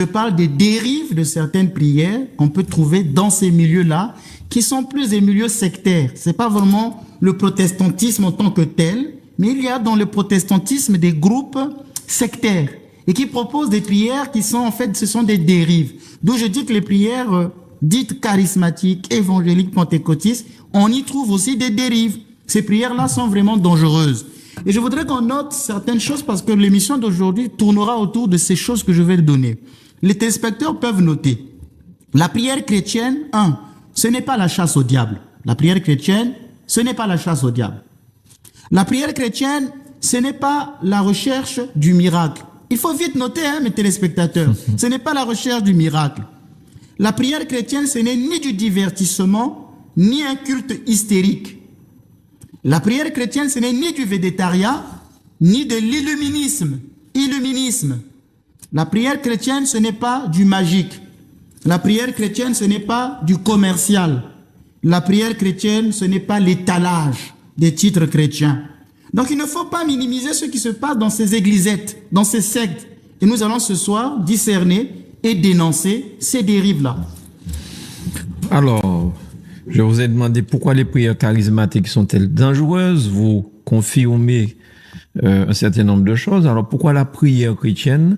Je parle des dérives de certaines prières qu'on peut trouver dans ces milieux-là, qui sont plus des milieux sectaires. C'est pas vraiment le protestantisme en tant que tel, mais il y a dans le protestantisme des groupes sectaires et qui proposent des prières qui sont en fait, ce sont des dérives. D'où je dis que les prières dites charismatiques, évangéliques, pentecôtistes, on y trouve aussi des dérives. Ces prières-là sont vraiment dangereuses. Et je voudrais qu'on note certaines choses parce que l'émission d'aujourd'hui tournera autour de ces choses que je vais donner. Les téléspectateurs peuvent noter. La prière chrétienne, ce n'est pas la chasse au diable. La prière chrétienne, ce n'est pas la chasse au diable. La prière chrétienne, ce n'est pas la recherche du miracle. Il faut vite noter, mes téléspectateurs, ce n'est pas la recherche du miracle. La prière chrétienne, ce n'est ni du divertissement, ni un culte hystérique. La prière chrétienne, ce n'est ni du végétariat, ni de l'illuminisme. La prière chrétienne, ce n'est pas du magique. La prière chrétienne, ce n'est pas du commercial. La prière chrétienne, ce n'est pas l'étalage des titres chrétiens. Donc il ne faut pas minimiser ce qui se passe dans ces églisettes, dans ces sectes. Et nous allons ce soir discerner et dénoncer ces dérives-là. Alors, je vous ai demandé pourquoi les prières charismatiques sont-elles dangereuses. Vous confirmez un certain nombre de choses. Alors pourquoi la prière chrétienne,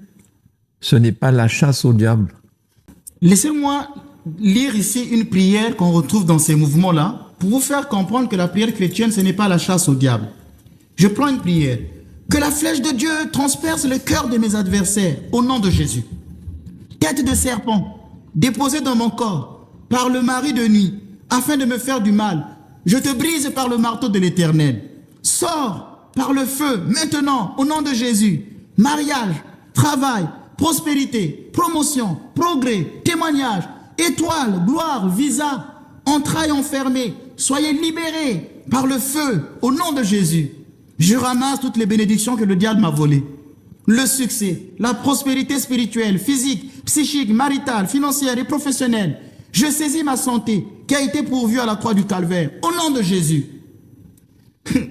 ce n'est pas la chasse au diable? Laissez-moi lire ici une prière qu'on retrouve dans ces mouvements-là pour vous faire comprendre que la prière chrétienne, ce n'est pas la chasse au diable. Je prends une prière. Que la flèche de Dieu transperce le cœur de mes adversaires au nom de Jésus. Tête de serpent déposée dans mon corps par le mari de nuit afin de me faire du mal. Je te brise par le marteau de l'Éternel. Sors par le feu maintenant au nom de Jésus. Mariage, travail, prospérité, promotion, progrès, témoignage, étoile, gloire, visa, entrailles enfermées. Soyez libérés par le feu au nom de Jésus. Je ramasse toutes les bénédictions que le diable m'a volées. Le succès, la prospérité spirituelle, physique, psychique, maritale, financière et professionnelle. Je saisis ma santé qui a été pourvue à la croix du Calvaire au nom de Jésus.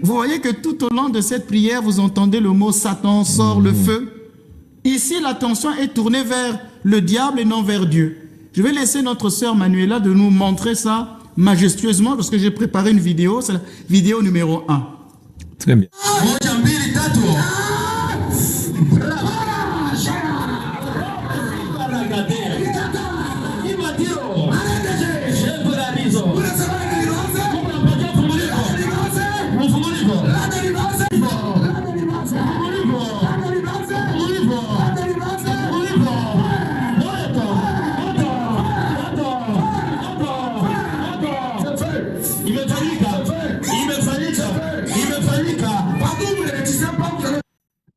Vous voyez que tout au long de cette prière, vous entendez le mot Satan sort le feu. Ici, l'attention est tournée vers le diable et non vers Dieu. Je vais laisser notre sœur Manuela de nous montrer ça majestueusement parce que j'ai préparé une vidéo, c'est la vidéo numéro 1. Très bien.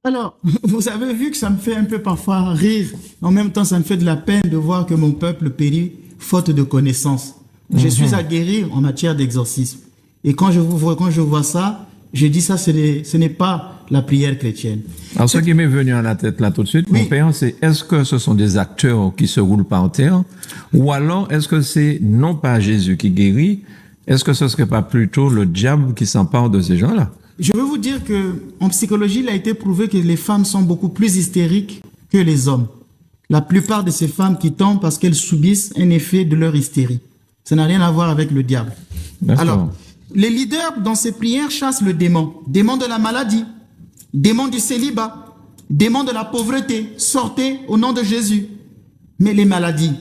Alors, vous avez vu que ça me fait un peu parfois rire. En même temps, ça me fait de la peine de voir que mon peuple périt faute de connaissances. Je suis aguerri en matière d'exorcisme. Et quand je vois ça, je dis ça, ce n'est pas la prière chrétienne. Alors, ce qui m'est venu à la tête là tout de suite, mon père, c'est est-ce que ce sont des acteurs qui se roulent par terre ou alors est-ce que c'est non pas Jésus qui guérit, est-ce que ce serait pas plutôt le diable qui s'empare de ces gens-là? Je veux vous dire que en psychologie, il a été prouvé que les femmes sont beaucoup plus hystériques que les hommes. La plupart de ces femmes qui tombent parce qu'elles subissent un effet de leur hystérie. Ça n'a rien à voir avec le diable. Alors, les leaders dans ces prières chassent le démon. Démon de la maladie, démon du célibat, démon de la pauvreté. Sortez au nom de Jésus. Mais les maladies,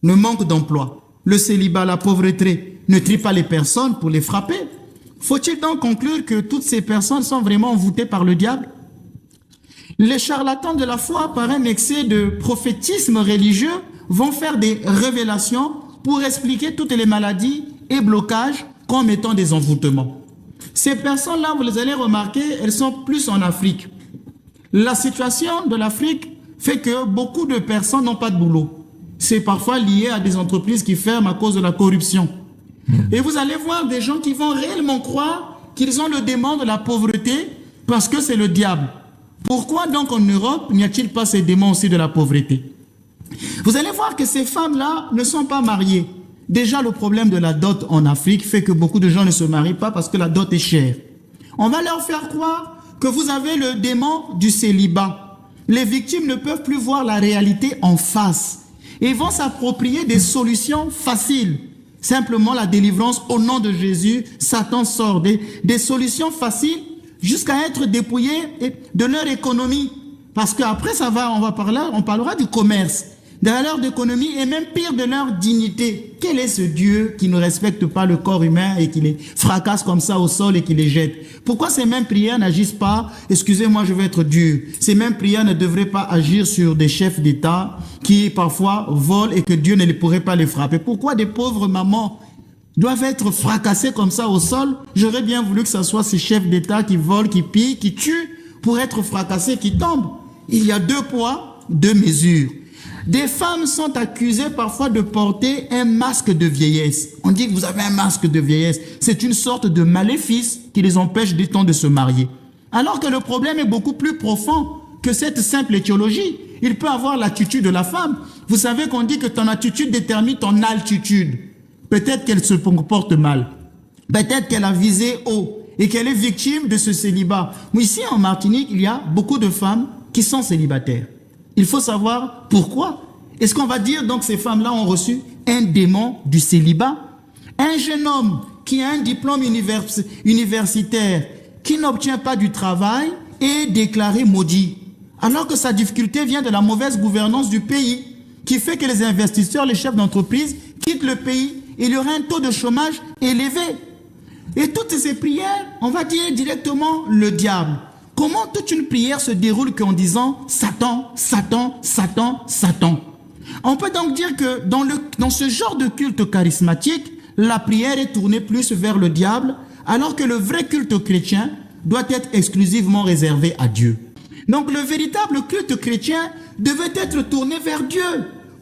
le manque d'emploi, le célibat, la pauvreté, ne trient pas les personnes pour les frapper. Faut-il donc conclure que toutes ces personnes sont vraiment envoûtées par le diable? Les charlatans de la foi, par un excès de prophétisme religieux, vont faire des révélations pour expliquer toutes les maladies et blocages comme étant des envoûtements. Ces personnes-là, vous les allez remarquer, elles sont plus en Afrique. La situation de l'Afrique fait que beaucoup de personnes n'ont pas de boulot. C'est parfois lié à des entreprises qui ferment à cause de la corruption. Et vous allez voir des gens qui vont réellement croire qu'ils ont le démon de la pauvreté parce que c'est le diable. Pourquoi donc en Europe n'y a-t-il pas ces démons aussi de la pauvreté? Vous allez voir que ces femmes-là ne sont pas mariées. Déjà, le problème de la dot en Afrique fait que beaucoup de gens ne se marient pas parce que la dot est chère. On va leur faire croire que vous avez le démon du célibat. les victimes ne peuvent plus voir la réalité en face. Et ils vont s'approprier des solutions faciles. Simplement la délivrance au nom de Jésus, Satan sort des solutions faciles jusqu'à être dépouillés de leur économie. Parce qu'après on parlera du commerce, de leur économie et même pire de leur dignité. Quel est ce Dieu qui ne respecte pas le corps humain et qui les fracasse comme ça au sol et qui les jette? Pourquoi ces mêmes prières n'agissent pas? Excusez-moi, je vais être dur. Ces mêmes prières ne devraient pas agir sur des chefs d'État qui parfois volent et que Dieu ne pourrait pas les frapper. Pourquoi des pauvres mamans doivent être fracassées comme ça au sol? J'aurais bien voulu que ce soit ces chefs d'État qui volent, qui pillent, qui tuent pour être fracassés, qui tombent. Il y a 2 poids, 2 mesures. Des femmes sont accusées parfois de porter un masque de vieillesse. On dit que vous avez un masque de vieillesse. C'est une sorte de maléfice qui les empêche des temps de se marier. Alors que le problème est beaucoup plus profond que cette simple étiologie. Il peut avoir l'attitude de la femme. Vous savez qu'on dit que ton attitude détermine ton altitude. Peut-être qu'elle se comporte mal. Peut-être qu'elle a visé haut et qu'elle est victime de ce célibat. Mais ici en Martinique, il y a beaucoup de femmes qui sont célibataires. Il faut savoir pourquoi. Est-ce qu'on va dire donc ces femmes-là ont reçu un démon du célibat? Un jeune homme qui a un diplôme universitaire, qui n'obtient pas du travail, est déclaré maudit. Alors que sa difficulté vient de la mauvaise gouvernance du pays, qui fait que les investisseurs, les chefs d'entreprise quittent le pays. Il y aura un taux de chômage élevé. Et toutes ces prières, on va dire directement le diable. Comment toute une prière se déroule qu'en disant Satan, Satan, Satan, Satan? On peut donc dire que dans ce genre de culte charismatique, la prière est tournée plus vers le diable, alors que le vrai culte chrétien doit être exclusivement réservé à Dieu. Donc le véritable culte chrétien devait être tourné vers Dieu.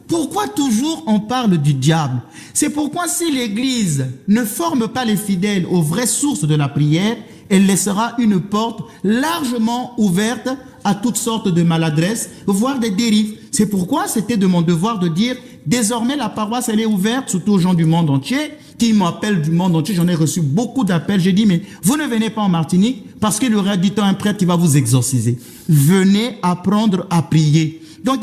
Pourquoi toujours on parle du diable? C'est pourquoi si l'Église ne forme pas les fidèles aux vraies sources de la prière, elle laissera une porte largement ouverte à toutes sortes de maladresses, voire des dérives. C'est pourquoi c'était de mon devoir de dire, désormais la paroisse elle est ouverte, surtout aux gens du monde entier, qui m'appellent du monde entier. J'en ai reçu beaucoup d'appels. J'ai dit, mais vous ne venez pas en Martinique parce qu'il y aura dit un prêtre qui va vous exorciser. Venez apprendre à prier. Donc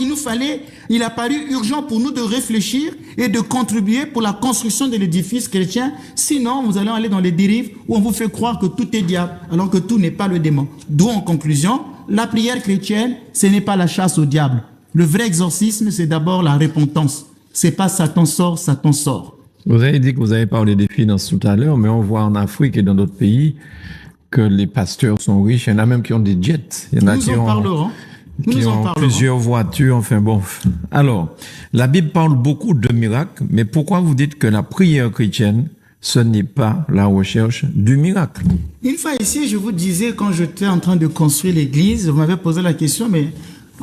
il a paru urgent pour nous de réfléchir et de contribuer pour la construction de l'édifice chrétien. Sinon, nous allons aller dans les dérives où on vous fait croire que tout est diable, alors que tout n'est pas le démon. D'où, en conclusion, la prière chrétienne, ce n'est pas la chasse au diable. Le vrai exorcisme, c'est d'abord la repentance. C'est pas Satan sort, Satan sort. Vous avez dit que vous avez parlé des finances tout à l'heure, mais on voit en Afrique et dans d'autres pays que les pasteurs sont riches. Il y en a même qui ont des jets. Il y en a qui ont plusieurs voitures, enfin bon. Alors, la Bible parle beaucoup de miracles, mais pourquoi vous dites que la prière chrétienne, ce n'est pas la recherche du miracle? Une fois ici, je vous disais, quand j'étais en train de construire l'église, vous m'avez posé la question, mais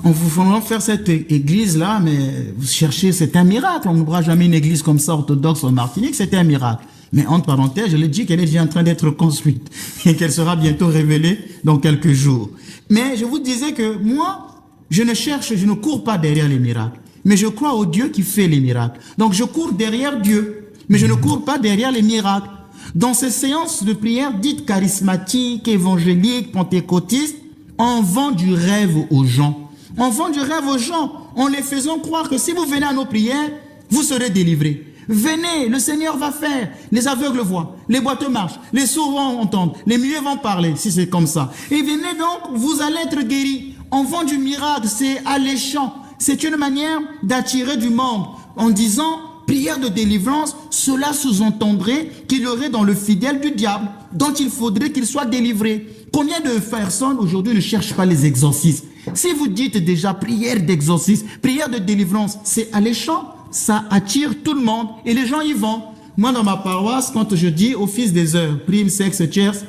en vous faisant faire cette église-là, mais vous cherchez, c'est un miracle. On n'ouvrira jamais une église comme ça, orthodoxe en Martinique, c'était un miracle. Mais entre parenthèses, je l'ai dit qu'elle est déjà en train d'être construite et qu'elle sera bientôt révélée dans quelques jours. Mais je vous disais que moi, je ne cours pas derrière les miracles, mais je crois au Dieu qui fait les miracles. Donc je cours derrière Dieu, mais je ne cours pas derrière les miracles. Dans ces séances de prière dites charismatiques, évangéliques, pentecôtistes, on vend du rêve aux gens. On vend du rêve aux gens en les faisant croire que si vous venez à nos prières, vous serez délivrés. Venez, le Seigneur va faire. Les aveugles voient, les boiteux marchent, les sourds vont entendre, les muets vont parler, si c'est comme ça. Et venez donc, vous allez être guéris. On vend du miracle, c'est alléchant. C'est une manière d'attirer du monde en disant, prière de délivrance, cela sous-entendrait qu'il y aurait dans le fidèle du diable, dont il faudrait qu'il soit délivré. Combien de personnes aujourd'hui ne cherchent pas les exorcismes? Si vous dites déjà prière d'exorcisme, prière de délivrance, c'est alléchant. Ça attire tout le monde et les gens y vont. Moi, dans ma paroisse, quand je dis office des heures, prime, sexe, tierce,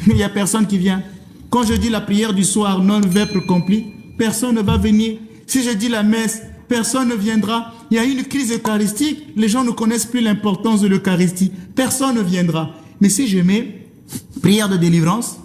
il n'y a personne qui vient. Quand je dis la prière du soir, non vêpres complis, personne ne va venir. Si je dis la messe, personne ne viendra. Il y a une crise eucharistique, les gens ne connaissent plus l'importance de l'Eucharistie. Personne ne viendra. Mais si je mets prière de délivrance,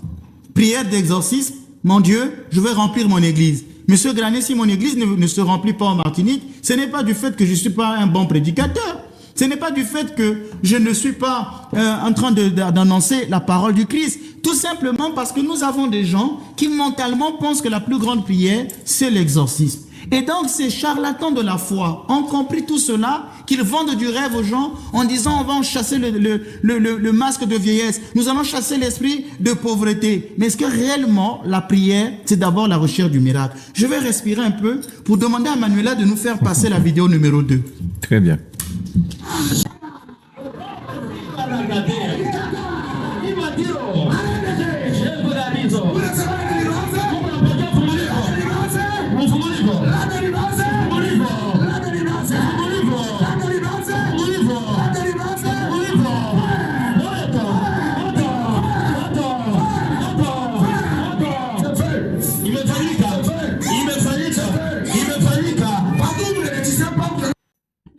prière d'exorcisme, mon Dieu, je vais remplir mon église. Monsieur Granet, si mon église ne se remplit pas en Martinique, ce n'est pas du fait que je ne suis pas un bon prédicateur. Ce n'est pas du fait que je ne suis pas en train d'annoncer la parole du Christ. Tout simplement parce que nous avons des gens qui mentalement pensent que la plus grande prière, c'est l'exorcisme. Et donc, ces charlatans de la foi ont compris tout cela, qu'ils vendent du rêve aux gens en disant on va en chasser le masque de vieillesse, nous allons chasser l'esprit de pauvreté. Mais est-ce que réellement, la prière, c'est d'abord la recherche du miracle? Je vais respirer un peu pour demander à Manuela de nous faire passer la vidéo numéro 2. Très bien.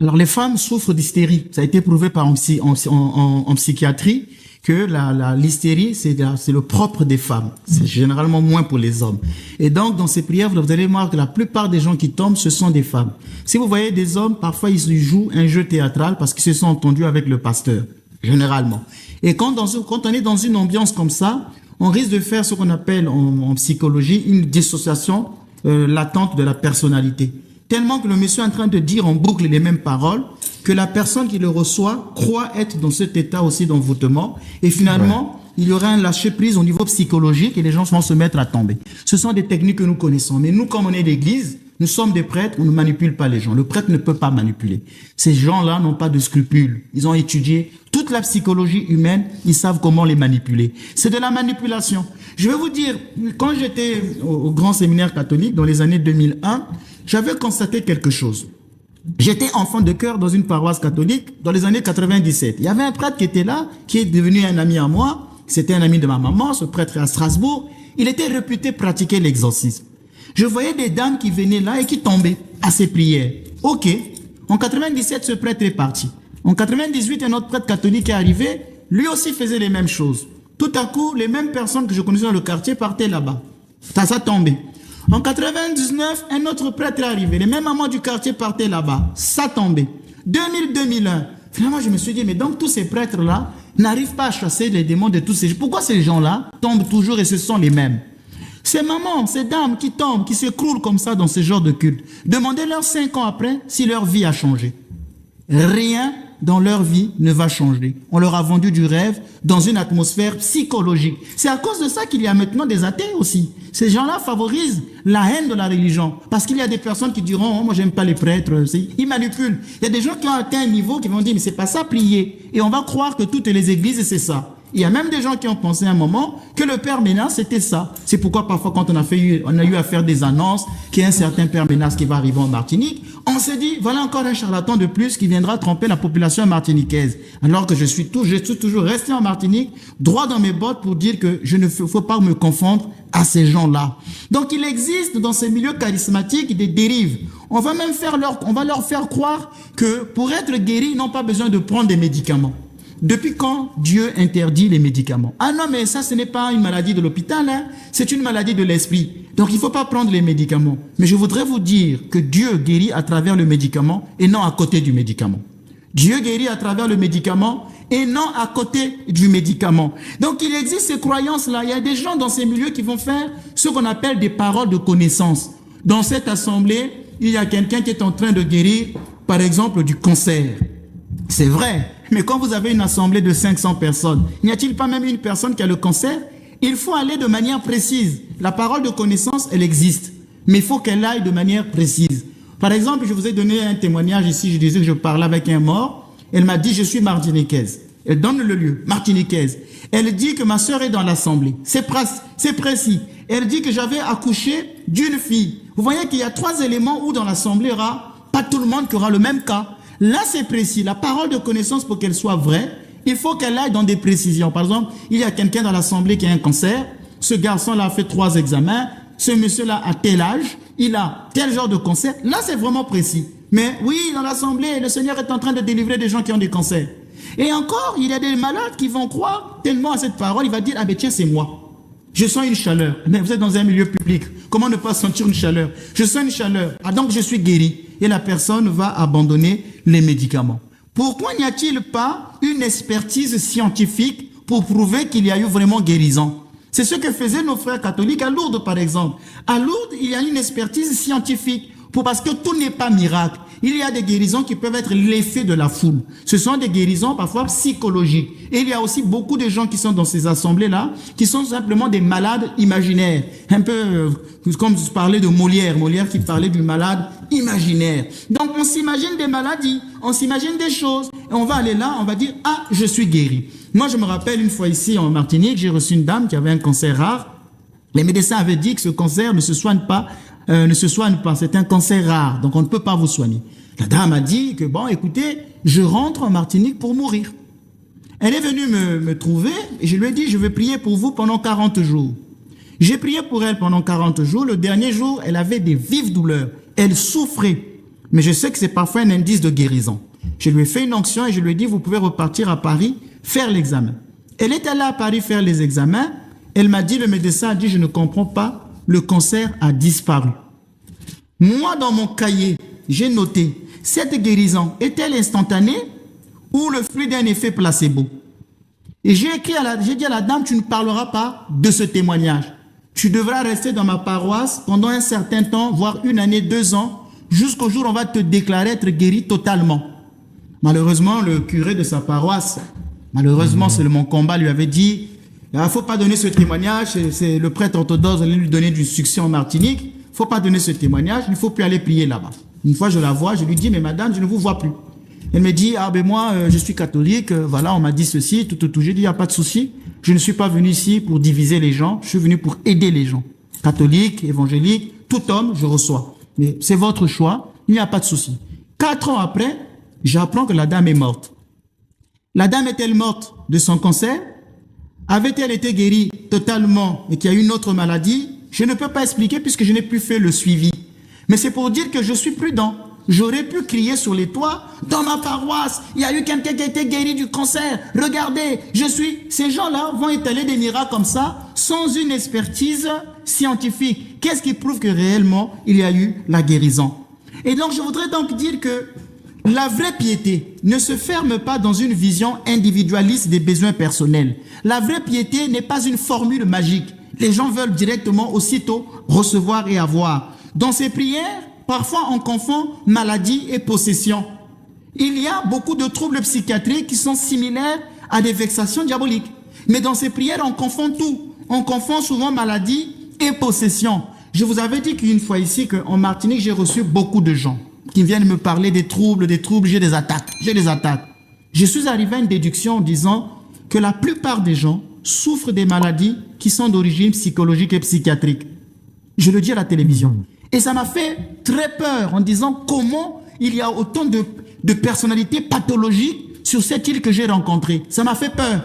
Alors, les femmes souffrent d'hystérie. Ça a été prouvé par en psychiatrie que l'hystérie, c'est le propre des femmes. C'est généralement moins pour les hommes. Et donc, dans ces prières, vous allez voir que la plupart des gens qui tombent, ce sont des femmes. Si vous voyez des hommes, parfois, ils jouent un jeu théâtral parce qu'ils se sont entendus avec le pasteur, généralement. Et quand on est dans une ambiance comme ça, on risque de faire ce qu'on appelle en psychologie une dissociation latente de la personnalité. Tellement que le monsieur est en train de dire en boucle les mêmes paroles, que la personne qui le reçoit croit être dans cet état aussi d'envoûtement. Et finalement, il y aura un lâcher-prise au niveau psychologique et les gens vont se mettre à tomber. Ce sont des techniques que nous connaissons. Mais nous, comme on est l'église, nous sommes des prêtres, on ne manipule pas les gens. Le prêtre ne peut pas manipuler. Ces gens-là n'ont pas de scrupules. Ils ont étudié toute la psychologie humaine, ils savent comment les manipuler. C'est de la manipulation. Je vais vous dire, quand j'étais au grand séminaire catholique dans les années 2001, j'avais constaté quelque chose. J'étais enfant de chœur dans une paroisse catholique dans les années 97. Il y avait un prêtre qui était là, qui est devenu un ami à moi. C'était un ami de ma maman, ce prêtre est à Strasbourg. Il était réputé pratiquer l'exorcisme. Je voyais des dames qui venaient là et qui tombaient à ses prières. Ok. En 97, ce prêtre est parti. En 98, un autre prêtre catholique est arrivé. Lui aussi faisait les mêmes choses. Tout à coup, les mêmes personnes que je connaissais dans le quartier partaient là-bas. Ça tombait. En 99, un autre prêtre est arrivé. Les mêmes mamans du quartier partaient là-bas. Ça tombait. 2000-2001. Finalement, je me suis dit, mais donc tous ces prêtres-là n'arrivent pas à chasser les démons de tous ces gens. Pourquoi ces gens-là tombent toujours et ce sont les mêmes? Ces mamans, ces dames qui tombent, qui s'écroulent comme ça dans ce genre de culte, demandez-leur 5 ans après si leur vie a changé. Rien dans leur vie ne va changer. On leur a vendu du rêve dans une atmosphère psychologique. C'est à cause de ça qu'il y a maintenant des athées aussi. Ces gens-là favorisent la haine de la religion. Parce qu'il y a des personnes qui diront, oh, moi j'aime pas les prêtres. Ils manipulent. Il y a des gens qui ont atteint un niveau qui vont dire, mais c'est pas ça prier. Et on va croire que toutes les églises, c'est ça. Il y a même des gens qui ont pensé un moment que le Père Ménas, c'était ça. C'est pourquoi parfois quand on a eu à faire des annonces qu'il y a un certain Père Ménas qui va arriver en Martinique, on s'est dit, voilà encore un charlatan de plus qui viendra tromper la population martiniquaise. Alors que je suis toujours resté en Martinique, droit dans mes bottes pour dire que je ne faut pas me confondre à ces gens-là. Donc il existe dans ces milieux charismatiques des dérives. On va leur faire croire que pour être guéri, ils n'ont pas besoin de prendre des médicaments. Depuis quand Dieu interdit les médicaments? Ah non, mais ça, ce n'est pas une maladie de l'hôpital, hein? C'est une maladie de l'esprit. Donc, il ne faut pas prendre les médicaments. Mais je voudrais vous dire que Dieu guérit à travers le médicament et non à côté du médicament. Dieu guérit à travers le médicament et non à côté du médicament. Donc, il existe ces croyances-là. Il y a des gens dans ces milieux qui vont faire ce qu'on appelle des paroles de connaissance. Dans cette assemblée, il y a quelqu'un qui est en train de guérir, par exemple, du cancer. C'est vrai. Mais quand vous avez une assemblée de 500 personnes, n'y a-t-il pas même une personne qui a le cancer? Il faut aller de manière précise. La parole de connaissance, elle existe. Mais il faut qu'elle aille de manière précise. Par exemple, je vous ai donné un témoignage ici. Je disais que je parlais avec un mort. Elle m'a dit, je suis martiniquaise. Elle donne le lieu, martiniquaise. Elle dit que ma sœur est dans l'assemblée. C'est précis. Elle dit que j'avais accouché d'une fille. Vous voyez qu'il y a 3 éléments où dans l'assemblée, il n'y aura pas tout le monde qui aura le même cas. Là, c'est précis. La parole de connaissance, pour qu'elle soit vraie, il faut qu'elle aille dans des précisions. Par exemple, il y a quelqu'un dans l'assemblée qui a un cancer. Ce garçon-là a fait 3 examens. Ce monsieur-là a tel âge. Il a tel genre de cancer. Là, c'est vraiment précis. Mais oui, dans l'assemblée, le Seigneur est en train de délivrer des gens qui ont des cancers. Et encore, il y a des malades qui vont croire tellement à cette parole. Il va dire, ah ben tiens, c'est moi. Je sens une chaleur. Mais vous êtes dans un milieu public. Comment ne pas sentir une chaleur? Je sens une chaleur. Ah donc je suis guéri. Et la personne va abandonner les médicaments. Pourquoi n'y a-t-il pas une expertise scientifique pour prouver qu'il y a eu vraiment guérison? C'est ce que faisaient nos frères catholiques à Lourdes, par exemple. À Lourdes, il y a une expertise scientifique, parce que tout n'est pas miracle. Il y a des guérisons qui peuvent être l'effet de la foule. Ce sont des guérisons parfois psychologiques. Et il y a aussi beaucoup de gens qui sont dans ces assemblées-là, qui sont simplement des malades imaginaires. Un peu comme je parlais de Molière qui parlait du malade imaginaire. Donc on s'imagine des maladies, on s'imagine des choses, et on va aller là, on va dire « Ah, je suis guéri ». Moi, je me rappelle une fois ici en Martinique, j'ai reçu une dame qui avait un cancer rare. Les médecins avaient dit que ce cancer ne se soigne pas, c'est un cancer rare, donc on ne peut pas vous soigner. La dame a dit que bon, écoutez, je rentre en Martinique pour mourir. Elle est venue me trouver et je lui ai dit, je vais prier pour vous pendant 40 jours. J'ai prié pour elle pendant 40 jours. Le dernier jour, elle avait des vives douleurs. Elle souffrait. Mais je sais que c'est parfois un indice de guérison. Je lui ai fait une onction et je lui ai dit, vous pouvez repartir à Paris, faire l'examen. Elle est allée à Paris faire les examens. Elle m'a dit, le médecin a dit, je ne comprends pas, le cancer a disparu. Moi, dans mon cahier, j'ai noté, cette guérison est-elle instantanée ou le fruit d'un effet placebo? Et j'ai dit à la dame, tu ne parleras pas de ce témoignage. Tu devras rester dans ma paroisse pendant un certain temps, voire 1 année, 2 ans, jusqu'au jour où on va te déclarer être guéri totalement. Malheureusement, le curé de sa paroisse, c'est mon combat, lui avait dit, il ne faut pas donner ce témoignage, c'est le prêtre orthodoxe allait lui donner du succès en Martinique, il ne faut pas donner ce témoignage, il ne faut plus aller prier là-bas. Une fois je la vois, je lui dis, mais madame, je ne vous vois plus. Elle me dit, ah ben moi, je suis catholique, voilà, on m'a dit ceci, tout. J'ai dit, il n'y a pas de souci, je ne suis pas venu ici pour diviser les gens, je suis venu pour aider les gens. Catholique, évangélique, tout homme, je reçois. Mais c'est votre choix, il n'y a pas de souci. 4 ans après, j'apprends que la dame est morte. La dame est-elle morte de son cancer? Avait-elle été guérie totalement et qu'il y a une autre maladie? Je ne peux pas expliquer puisque je n'ai plus fait le suivi. Mais c'est pour dire que je suis prudent. J'aurais pu crier sur les toits, dans ma paroisse, il y a eu quelqu'un qui a été guéri du cancer. Regardez, Ces gens-là vont étaler des miracles comme ça, sans une expertise scientifique. Qu'est-ce qui prouve que réellement, il y a eu la guérison? Et donc, je voudrais donc dire que la vraie piété ne se ferme pas dans une vision individualiste des besoins personnels. La vraie piété n'est pas une formule magique. Les gens veulent directement, aussitôt, recevoir et avoir. Dans ces prières, parfois on confond maladie et possession. Il y a beaucoup de troubles psychiatriques qui sont similaires à des vexations diaboliques. Mais dans ces prières, on confond tout. On confond souvent maladie et possession. Je vous avais dit qu'une fois ici, qu'en Martinique, j'ai reçu beaucoup de gens qui viennent me parler des troubles, j'ai des attaques. Je suis arrivé à une déduction en disant que la plupart des gens souffrent des maladies qui sont d'origine psychologique et psychiatrique. Je le dis à la télévision. Et ça m'a fait très peur en disant comment il y a autant de personnalités pathologiques sur cette île que j'ai rencontrée. Ça m'a fait peur.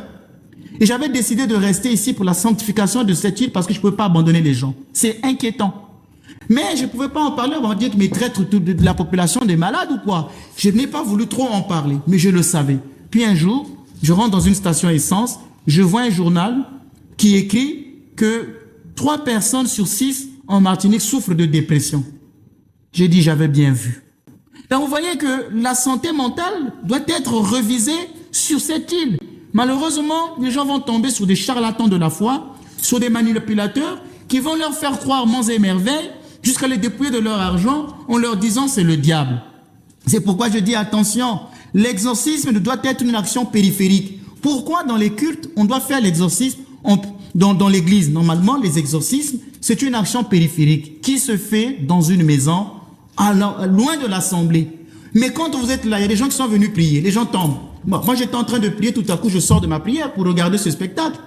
Et j'avais décidé de rester ici pour la sanctification de cette île parce que je ne pouvais pas abandonner les gens. C'est inquiétant. Mais je ne pouvais pas en parler, on va dire que mes traîtres de la population des malades ou quoi. Je n'ai pas voulu trop en parler, mais je le savais. Puis un jour, je rentre dans une station essence, je vois un journal qui écrit que 3 personnes sur 6 en Martinique souffrent de dépression. J'ai dit, j'avais bien vu. Donc vous voyez que la santé mentale doit être revisée sur cette île. Malheureusement, les gens vont tomber sur des charlatans de la foi, sur des manipulateurs qui vont leur faire croire monts et merveilles jusqu'à les dépouiller de leur argent en leur disant c'est le diable. C'est pourquoi je dis attention, l'exorcisme doit être une action périphérique. Pourquoi dans les cultes, on doit faire l'exorcisme dans l'église? Normalement, les exorcismes, c'est une action périphérique qui se fait dans une maison, loin de l'assemblée. Mais quand vous êtes là, il y a des gens qui sont venus prier, les gens tombent. Moi, j'étais en train de prier, tout à coup, je sors de ma prière pour regarder ce spectacle.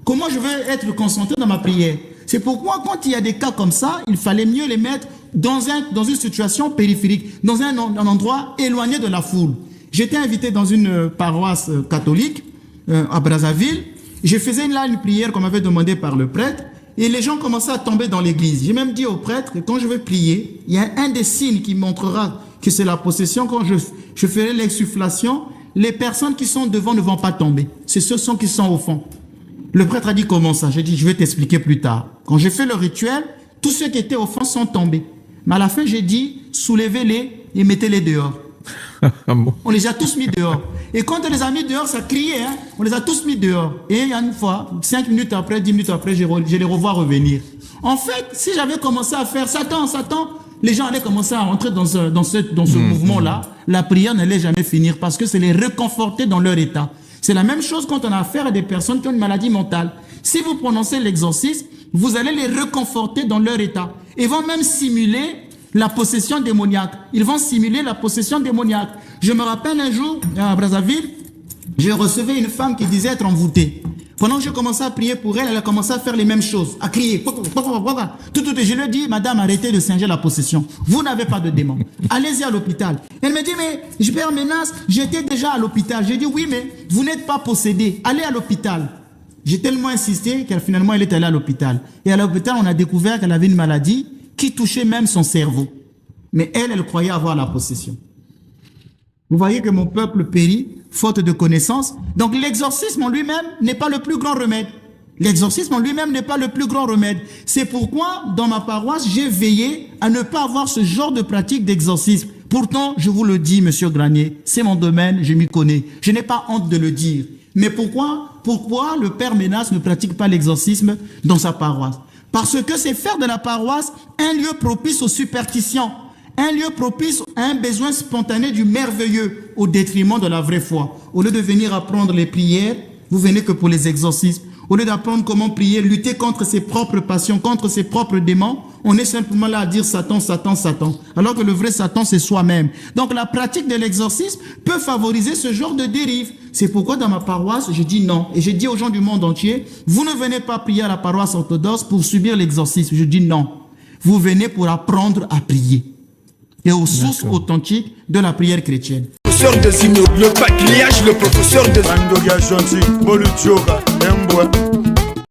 Comment je vais être concentré dans ma prière? C'est pourquoi, quand il y a des cas comme ça, il fallait mieux les mettre dans une situation périphérique, dans un endroit éloigné de la foule. J'étais invité dans une paroisse catholique à Brazzaville. Je faisais là une prière qu'on m'avait demandé par le prêtre et les gens commençaient à tomber dans l'église. J'ai même dit au prêtre que quand je vais prier, il y a un des signes qui montrera que c'est la possession. Quand je ferai l'exsufflation, les personnes qui sont devant ne vont pas tomber. C'est ceux qui sont au fond. Le prêtre a dit comment ça? J'ai dit je vais t'expliquer plus tard. Quand j'ai fait le rituel, tous ceux qui étaient au fond sont tombés. Mais à la fin, j'ai dit soulevez-les et mettez-les dehors. On les a tous mis dehors. Et quand on les a mis dehors, ça criait. Hein? On les a tous mis dehors. Et il y a une fois, 5 minutes après, 10 minutes après, je les revois revenir. En fait, si j'avais commencé à faire Satan, les gens allaient commencer à rentrer dans ce mouvement-là. La prière n'allait jamais finir parce que c'est les réconforter dans leur état. C'est la même chose quand on a affaire à des personnes qui ont une maladie mentale. Si vous prononcez l'exorcisme, vous allez les réconforter dans leur état. Ils vont même simuler la possession démoniaque. Ils vont simuler la possession démoniaque. Je me rappelle un jour, à Brazzaville, je recevais une femme qui disait être envoûtée. Pendant que je commençais à prier pour elle, elle a commencé à faire les mêmes choses, à crier. Je lui ai dit, madame, arrêtez de singer la possession. Vous n'avez pas de démon. Allez-y à l'hôpital. Elle me dit, mais je perds menace, j'étais déjà à l'hôpital. J'ai dit, oui, mais vous n'êtes pas possédé. Allez à l'hôpital. J'ai tellement insisté qu'elle finalement, elle est allée à l'hôpital. Et à l'hôpital, on a découvert qu'elle avait une maladie qui touchait même son cerveau. Mais elle croyait avoir la possession. Vous voyez que mon peuple périt, faute de connaissance. Donc l'exorcisme en lui-même n'est pas le plus grand remède. L'exorcisme en lui-même n'est pas le plus grand remède. C'est pourquoi, dans ma paroisse, j'ai veillé à ne pas avoir ce genre de pratique d'exorcisme. Pourtant, je vous le dis, monsieur Granier, c'est mon domaine, je m'y connais. Je n'ai pas honte de le dire. Mais pourquoi le père Ménas ne pratique pas l'exorcisme dans sa paroisse? Parce que c'est faire de la paroisse un lieu propice aux superstitions, un lieu propice à un besoin spontané du merveilleux au détriment de la vraie foi. Au lieu de venir apprendre les prières, vous venez que pour les exorcismes. Au lieu d'apprendre comment prier, lutter contre ses propres passions, contre ses propres démons, on est simplement là à dire Satan, Satan, Satan. Alors que le vrai Satan, c'est soi-même. Donc la pratique de l'exorcisme peut favoriser ce genre de dérive. C'est pourquoi dans ma paroisse, je dis non. Et je dis aux gens du monde entier, vous ne venez pas prier à la paroisse orthodoxe pour subir l'exorcisme. Je dis non. Vous venez pour apprendre à prier. Et aux sources authentiques de la prière chrétienne. Professeur de le patriarche, le professeur de